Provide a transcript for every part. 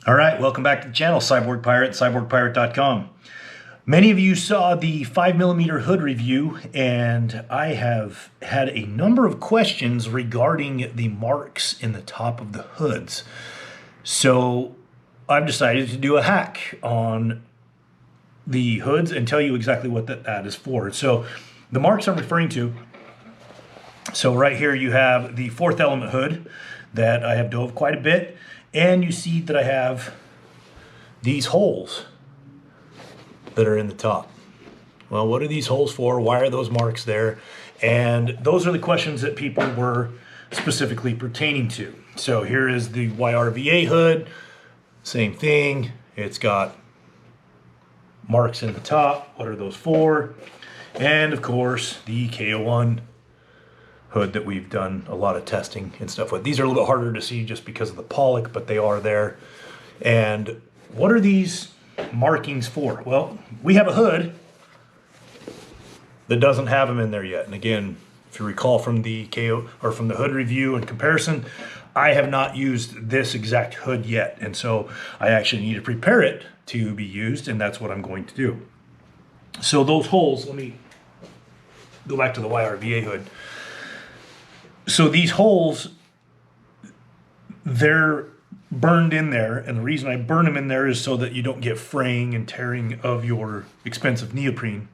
All right, welcome back to the channel, Cyborg Pirate, cyborgpirate.com. Many of you saw the 5mm hood review, and I have had a number of questions regarding the marks in the top of the hoods. So I've decided to do a hack on the hoods and tell you exactly what that is for. So the marks I'm referring to, so right here you have the 4th element hood that I have dove quite a bit, and you see that I have these holes that are in the top. Well, what are these holes for? Why are those marks there? And those are the questions that people were specifically pertaining to. So here is the YRVA hood, same thing. It's got marks in the top. What are those for? And of course, the KO1 hood that we've done a lot of testing and stuff with. These are a little bit harder to see just because of the pollock, but they are there. And what are these markings for? Well, we have a hood that doesn't have them in there yet. And again, if you recall from the from the hood review and comparison, I have not used this exact hood yet. And so I actually need to prepare it to be used, and that's what I'm going to do. So those holes, let me go back to the YRVA hood. So these holes, they're burned in there, and the reason I burn them in there is so that you don't get fraying and tearing of your expensive neoprene.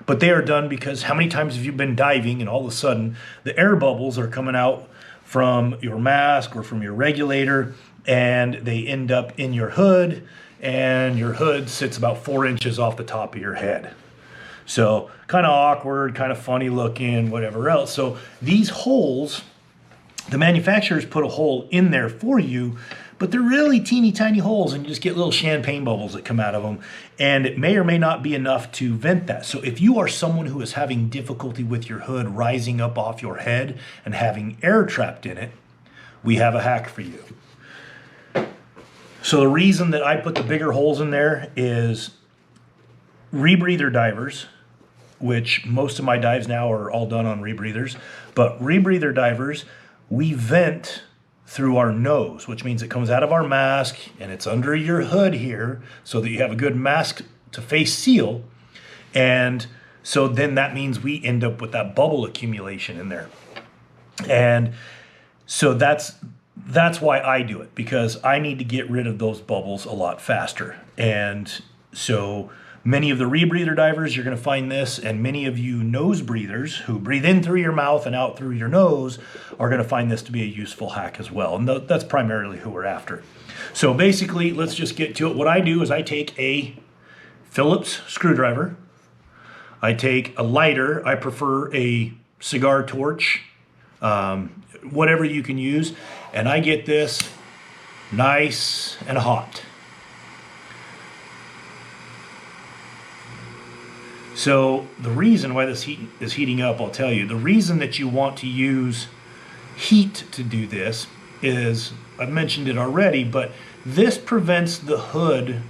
But they are done because how many times have you been diving and all of a sudden the air bubbles are coming out from your mask or from your regulator, and they end up in your hood, and your hood sits about 4 inches off the top of your head. So kind of awkward, kind of funny looking, whatever else. So these holes, the manufacturers put a hole in there for you, but they're really teeny tiny holes, and you just get little champagne bubbles that come out of them. And it may or may not be enough to vent that. So if you are someone who is having difficulty with your hood rising up off your head and having air trapped in it, we have a hack for you. So the reason that I put the bigger holes in there is rebreather divers, which most of my dives now are all done on rebreathers, but rebreather divers, we vent through our nose, which means it comes out of our mask and it's under your hood here so that you have a good mask to face seal. And so then that means we end up with that bubble accumulation in there. And so that's why I do it, because I need to get rid of those bubbles a lot faster. And so many of the rebreather divers, you're going to find this, and many of you nose breathers who breathe in through your mouth and out through your nose are going to find this to be a useful hack as well. And that's primarily who we're after. So basically, let's just get to it. What I do is I take a Phillips screwdriver. I take a lighter. I prefer a cigar torch, whatever you can use. And I get this nice and hot. So the reason why this heat is heating up, I'll tell you. The reason that you want to use heat to do this is, I've mentioned it already, but this prevents the hood,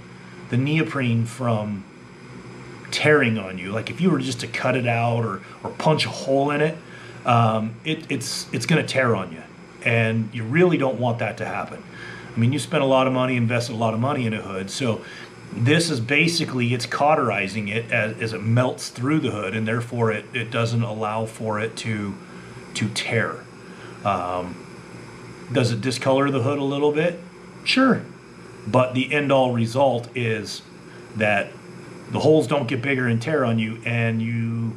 the neoprene, from tearing on you. Like if you were just to cut it out or punch a hole in it, it's going to tear on you. And you really don't want that to happen. I mean, you spent a lot of money, invested a lot of money in a hood, so this is basically, it's cauterizing it as it melts through the hood, and therefore it doesn't allow for it to tear. Does it discolor the hood a little bit? Sure. But the end-all result is that the holes don't get bigger and tear on you, and you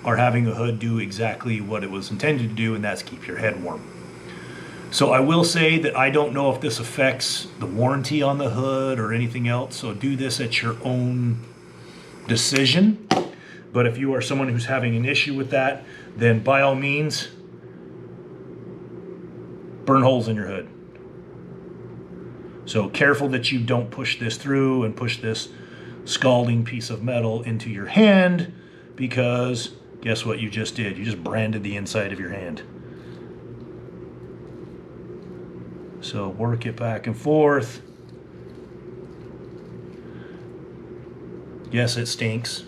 are having the hood do exactly what it was intended to do, and that's keep your head warm. So I will say that I don't know if this affects the warranty on the hood or anything else, so do this at your own decision. But if you are someone who's having an issue with that, then by all means, burn holes in your hood. So careful that you don't push this through and push this scalding piece of metal into your hand, because guess what you just did? You just branded the inside of your hand. So work it back and forth. Yes, it stinks.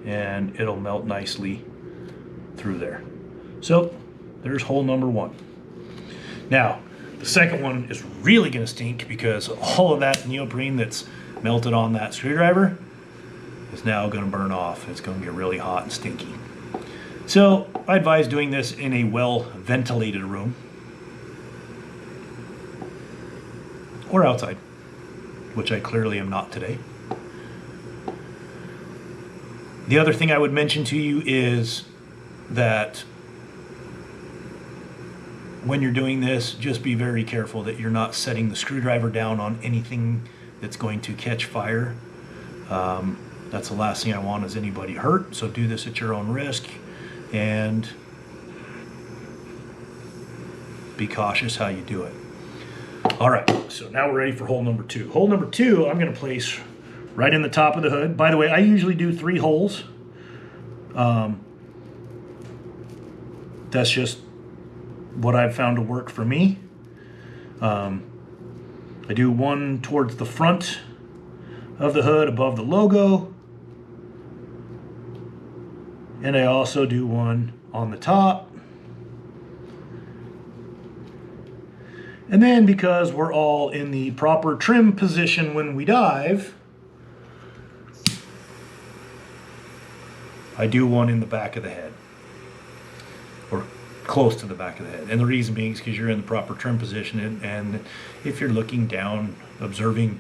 And it'll melt nicely through there. So there's hole number one. Now, the second one is really going to stink because all of that neoprene that's melted on that screwdriver is now going to burn off. It's going to get really hot and stinky. So I advise doing this in a well-ventilated room or outside, which I clearly am not today. The other thing I would mention to you is that when you're doing this, just be very careful that you're not setting the screwdriver down on anything that's going to catch fire. That's the last thing I want is anybody hurt, so do this at your own risk and be cautious how you do it. All right, so now we're ready for hole number 2. Hole number 2, I'm going to place right in the top of the hood. By the way, I usually do 3 holes. That's just what I've found to work for me. I do one towards the front of the hood above the logo, and I also do one on the top. And then, because we're all in the proper trim position when we dive, I do one in the back of the head, or close to the back of the head. And the reason being is because you're in the proper trim position, and if you're looking down, observing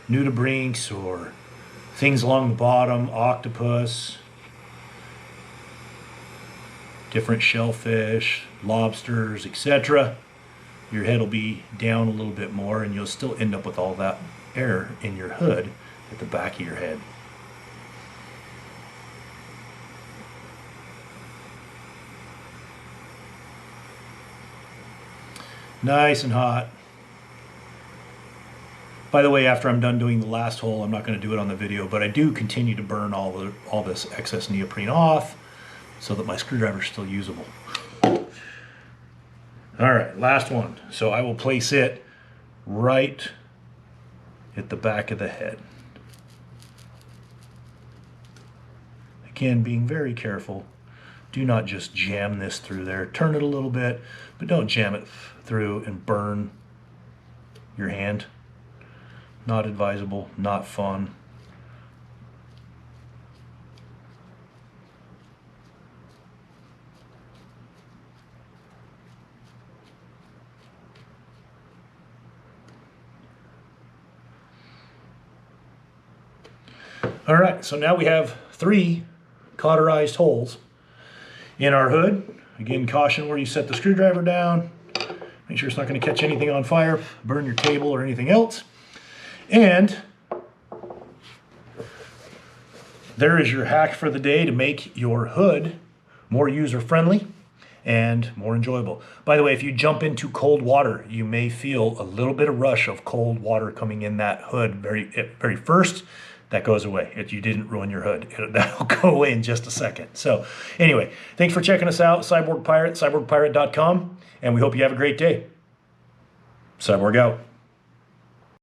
nudibranchs or things along the bottom, octopus, different shellfish, lobsters, etc., your head will be down a little bit more, and you'll still end up with all that air in your hood at the back of your head. Nice and hot. By the way, after I'm done doing the last hole, I'm not going to do it on the video, but I do continue to burn all this excess neoprene off so that my screwdriver is still usable. All right, last one. So I will place it right at the back of the head. Again, being very careful. Do not just jam this through there. Turn it a little bit, but don't jam it through and burn your hand. Not advisable, not fun. All right, so now we have 3 cauterized holes in our hood. Again, caution where you set the screwdriver down. Make sure it's not going to catch anything on fire, burn your table or anything else. And there is your hack for the day to make your hood more user-friendly and more enjoyable. By the way, if you jump into cold water, you may feel a little bit of rush of cold water coming in that hood very first. That goes away. You didn't ruin your hood. That'll go away in just a second. So anyway, thanks for checking us out, Cyborg Pirate, cyborgpirate.com, and we hope you have a great day. Cyborg out.